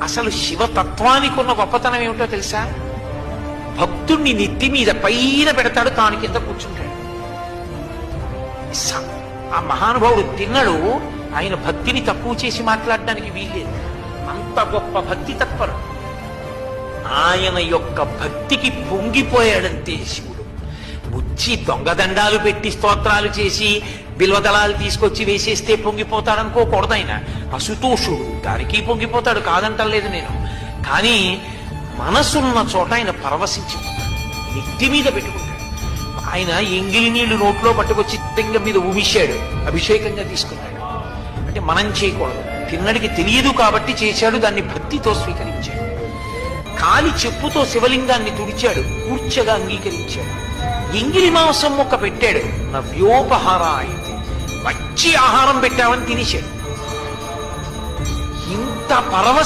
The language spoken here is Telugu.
అసలు శివతత్వానికి ఉన్న గొప్పతనం ఏమిటో తెలుసా? భక్తుణ్ణి నెత్తి మీద పైన పెడతాడు, తాను కింద కూర్చుంటాడు. ఆ మహానుభావుడు తిన్నడు. ఆయన భక్తిని తక్కువ చేసి మాట్లాడడానికి వీల్లేదు. అంత గొప్ప భక్తి తత్పరు. ఆయన యొక్క భక్తికి పొంగిపోయాడంతే శివుడు. బుచ్చి దొంగదండాలు పెట్టి స్తోత్రాలు చేసి బిల్వదళాలు తీసుకొచ్చి వేసేస్తే పొంగిపోతాడనుకోకూడదు. ఆయన అసుతోషుడు, దానికి పొంగిపోతాడు, కాదంటలేదు నేను. కానీ మనసున్న చోట ఆయన పరవశించిపోతాడు, నెత్తి మీద పెట్టుకుంటాడు. ఆయన ఎంగిలి నీళ్లు నోట్లో పట్టుకొచ్చి లింగం మీద ఉమిశాడు, అభిషేకంగా తీసుకున్నాడు. అంటే మనం చేయకూడదు. తిన్నడికి తెలియదు కాబట్టి చేశాడు, దాన్ని భక్తితో స్వీకరించాడు. కాలి చెప్పుతో శివలింగాన్ని తుడిచాడు, కూర్చగా అంగీకరించాడు. ఎంగిలి మాంసం మొక్క పెట్టాడు, నవ్యోపహార అయితే మంచి ఆహారం పెట్టామని తినేశాడు. ఇంత పరవశ